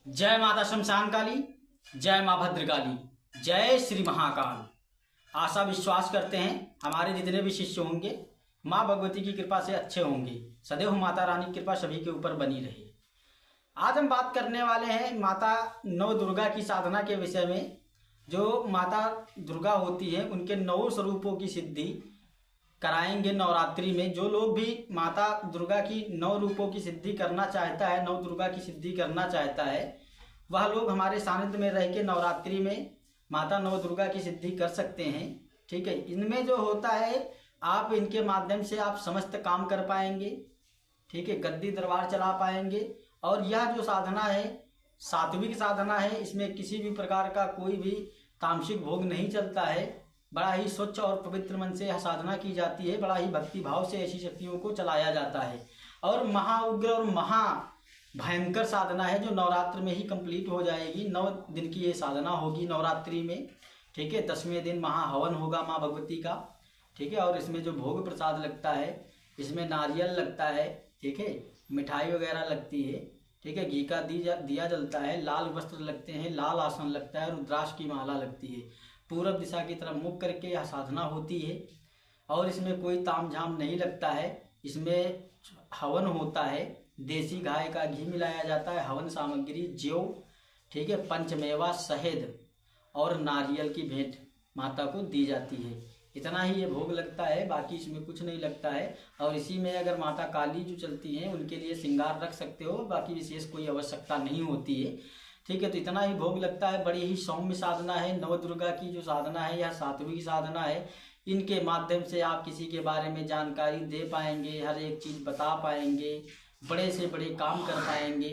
जय माता शमशान काली, जय माँ भद्रकाली, जय श्री महाकाल। आशा विश्वास करते हैं हमारे जितने भी शिष्य होंगे माँ भगवती की कृपा से अच्छे होंगे। सदैव माता रानी की कृपा सभी के ऊपर बनी रहे। आज हम बात करने वाले हैं माता नव दुर्गा की साधना के विषय में। जो माता दुर्गा होती है उनके 9 स्वरूपों की सिद्धि कराएंगे नवरात्रि में। जो लोग भी माता दुर्गा की 9 रूपों की सिद्धि करना चाहता है, नव दुर्गा की सिद्धि करना चाहता है, वह लोग हमारे सानिध्य में रह के नवरात्रि में माता नव दुर्गा की सिद्धि कर सकते हैं। ठीक है, इनमें जो होता है आप इनके माध्यम से आप समस्त काम कर पाएंगे। ठीक है, गद्दी दरबार चला पाएंगे। और यह जो साधना है सात्विक साधना है, इसमें किसी भी प्रकार का कोई भी तामसिक भोग नहीं चलता है। बड़ा ही स्वच्छ और पवित्र मन से यह साधना की जाती है। बड़ा ही भक्ति भाव से ऐसी शक्तियों को चलाया जाता है। और महाउग्र और महा भयंकर साधना है जो नवरात्र में ही कंप्लीट हो जाएगी। 9 दिन की ये साधना होगी नवरात्रि में। ठीक है, 10वें दिन महाहवन होगा माँ भगवती का। ठीक है, और इसमें जो भोग प्रसाद लगता है, इसमें नारियल लगता है। ठीक है, मिठाई वगैरह लगती है। ठीक है, घी का दिया जलता है, लाल वस्त्र लगते हैं, लाल आसन लगता है, रुद्राक्ष की माला लगती है। पूरब दिशा की तरफ मुख करके यह साधना होती है। और इसमें कोई तामझाम नहीं लगता है। इसमें हवन होता है, देसी गाय का घी मिलाया जाता है। हवन सामग्री ज्यो, ठीक है, पंचमेवा शहद और नारियल की भेंट माता को दी जाती है। इतना ही ये भोग लगता है, बाकी इसमें कुछ नहीं लगता है। और इसी में अगर माता काली जो चलती हैं उनके लिए श्रृंगार रख सकते हो, बाकी विशेष कोई आवश्यकता नहीं होती है। ठीक है, तो इतना ही भोग लगता है। बड़ी ही सौम्य साधना है। नव दुर्गा की जो साधना है यह सात्विक साधना है। इनके माध्यम से आप किसी के बारे में जानकारी दे पाएंगे, हर एक चीज़ बता पाएंगे, बड़े से बड़े काम कर पाएंगे।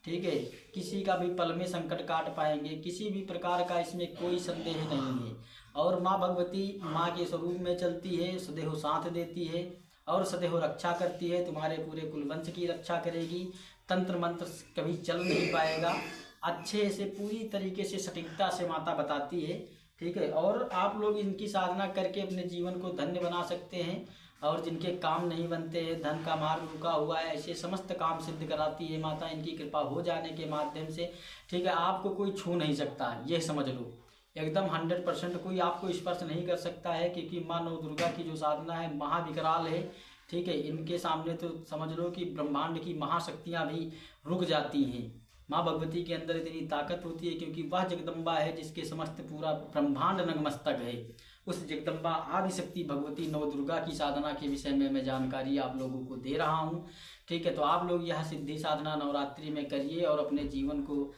ठीक है, किसी का भी पल में संकट काट पाएंगे। किसी भी प्रकार का इसमें कोई संदेह नहीं है। और माँ भगवती माँ के स्वरूप में चलती है, सदैव साथ देती है और सदैव रक्षा करती है। तुम्हारे पूरे कुलवंश की रक्षा करेगी। तंत्र मंत्र कभी चल नहीं पाएगा। अच्छे से पूरी तरीके से सटीकता से माता बताती है। ठीक है, और आप लोग इनकी साधना करके अपने जीवन को धन्य बना सकते हैं। और जिनके काम नहीं बनते हैं, धन का मार्ग रुका हुआ है, ऐसे समस्त काम सिद्ध कराती है माता इनकी कृपा हो जाने के माध्यम से। ठीक है, आपको कोई छू नहीं सकता, ये समझ लो। एकदम 100% कोई आपको स्पर्श नहीं कर सकता है, क्योंकि माँ नव दुर्गा की जो साधना है महाविकराल है। ठीक है, इनके सामने तो समझ लो कि ब्रह्मांड की महाशक्तियाँ भी रुक जाती हैं। माँ भगवती के अंदर इतनी ताकत होती है, क्योंकि वह जगदम्बा है जिसके समस्त पूरा ब्रह्मांड नतमस्तक है। उस जगदम्बा आदिशक्ति भगवती नव दुर्गा की साधना के विषय में मैं जानकारी आप लोगों को दे रहा हूँ। ठीक है, तो आप लोग यह सिद्धि साधना नवरात्रि में करिए और अपने जीवन को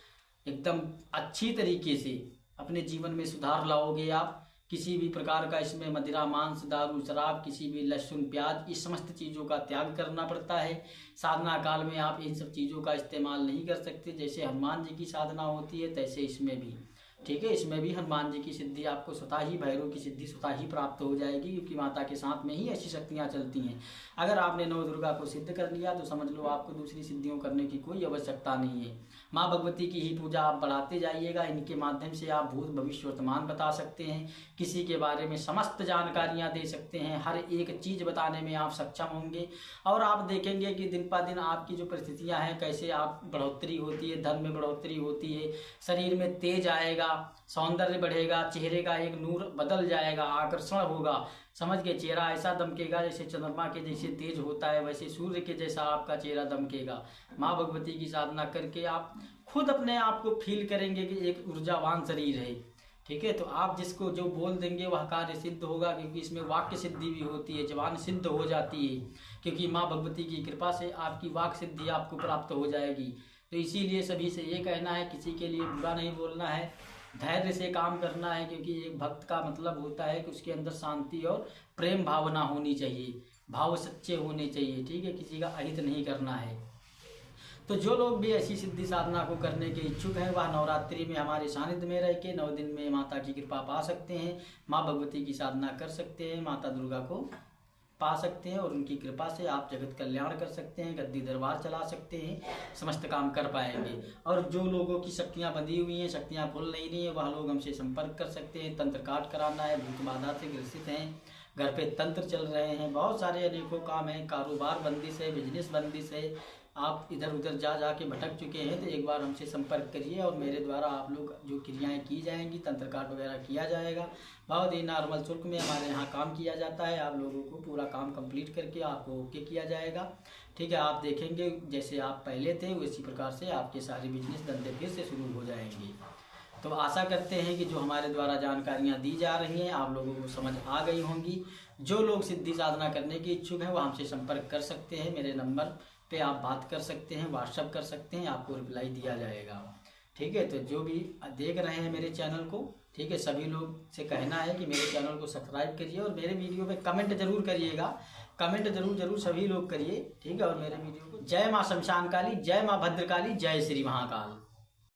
एकदम अच्छी तरीके से अपने जीवन में सुधार लाओगे आप। किसी भी प्रकार का इसमें मदिरा, मांस, दारू, शराब, किसी भी लहसुन, प्याज, इस समस्त चीज़ों का त्याग करना पड़ता है। साधना काल में आप इन सब चीज़ों का इस्तेमाल नहीं कर सकते। जैसे हनुमान जी की साधना होती है तैसे इसमें भी। ठीक है, इसमें भी हनुमान जी की सिद्धि आपको स्वतः ही, भैरव की सिद्धि स्वतः ही प्राप्त हो जाएगी, क्योंकि माता के साथ में ही ऐसी शक्तियाँ चलती हैं। अगर आपने नव दुर्गा को सिद्ध कर लिया तो समझ लो आपको दूसरी सिद्धियों करने की कोई आवश्यकता नहीं है। माँ भगवती की ही पूजा आप बढ़ाते जाइएगा। इनके माध्यम से आप भूत भविष्य वर्तमान बता सकते हैं, किसी के बारे में समस्त जानकारियाँ दे सकते हैं, हर एक चीज़ बताने में आप सक्षम होंगे। और आप देखेंगे कि दिन पर दिन आपकी जो परिस्थितियाँ हैं, कैसे आप बढ़ोतरी होती है, धन में बढ़ोतरी होती है, शरीर में तेज आएगा, सौंदर्य बढ़ेगा, चेहरे का एक नूर बदल जाएगा, आकर्षण होगा। समझ के चेहरा ऐसा दमकेगा जैसे चंद्रमा के जैसे तेज होता है, वैसे सूर्य के जैसा आपका चेहरा दमकेगा। माँ भगवती की साधना करके आप खुद अपने आप को फील करेंगे कि एक ऊर्जावान शरीर है। ठीक है, तो आप जिसको जो बोल देंगे वह कार्य सिद्ध होगा, क्योंकि इसमें वाक्य सिद्धि भी होती है, जबान सिद्ध हो जाती है। क्योंकि माँ भगवती की कृपा से आपकी वाक सिद्धि आपको प्राप्त हो जाएगी। तो इसीलिए सभी से ये कहना है, किसी के लिए बुरा नहीं बोलना है, धैर्य से काम करना है। क्योंकि एक भक्त का मतलब होता है कि उसके अंदर शांति और प्रेम भावना होनी चाहिए, भाव सच्चे होने चाहिए। ठीक है, किसी का अहित नहीं करना है। तो जो लोग भी ऐसी सिद्धि साधना को करने के इच्छुक हैं वह नवरात्रि में हमारे सानिध्य में रह के 9 दिन में माता की कृपा पा सकते हैं, माँ भगवती की साधना कर सकते हैं, माता दुर्गा को पा सकते हैं। और उनकी कृपा से आप जगत कल्याण कर सकते हैं, गद्दी दरबार चला सकते हैं, समस्त काम कर पाएंगे। और जो लोगों की शक्तियाँ बंधी हुई हैं, शक्तियाँ खुल नहीं रही हैं, वह लोग हमसे संपर्क कर सकते हैं। तंत्र काट कराना है, भूत बाधा से ग्रसित हैं, घर पे तंत्र चल रहे हैं, बहुत सारे अनेकों काम हैं, कारोबार बंदिश है, बिजनेस बंदिश है, आप इधर उधर जा के भटक चुके हैं तो एक बार हमसे संपर्क करिए और मेरे द्वारा आप लोग जो क्रियाएं की जाएंगी, तंत्र काट वगैरह किया जाएगा। बहुत ही नॉर्मल शुल्क में हमारे यहाँ काम किया जाता है। आप लोगों को पूरा काम कंप्लीट करके आपको ओके किया जाएगा। ठीक है, आप देखेंगे जैसे आप पहले थे उसी प्रकार से आपके सारे बिजनेस धंधे फिर से शुरू हो जाएंगे। तो आशा करते हैं कि जो हमारे द्वारा जानकारियाँ दी जा रही हैं आप लोगों को समझ आ गई होंगी। जो लोग सिद्धि साधना करने के इच्छुक हैं वो हमसे संपर्क कर सकते हैं। मेरे नंबर पे आप बात कर सकते हैं, व्हाट्सअप कर सकते हैं, आपको रिप्लाई दिया जाएगा। ठीक है, तो जो भी देख रहे हैं मेरे चैनल को, ठीक है, सभी लोग से कहना है कि मेरे चैनल को सब्सक्राइब करिए और मेरे वीडियो पे कमेंट जरूर करिएगा। कमेंट जरूर सभी लोग करिए। ठीक है, और मेरे वीडियो को जय माँ शमशान काली, जय माँ भद्रकाली, जय श्री महाकाल।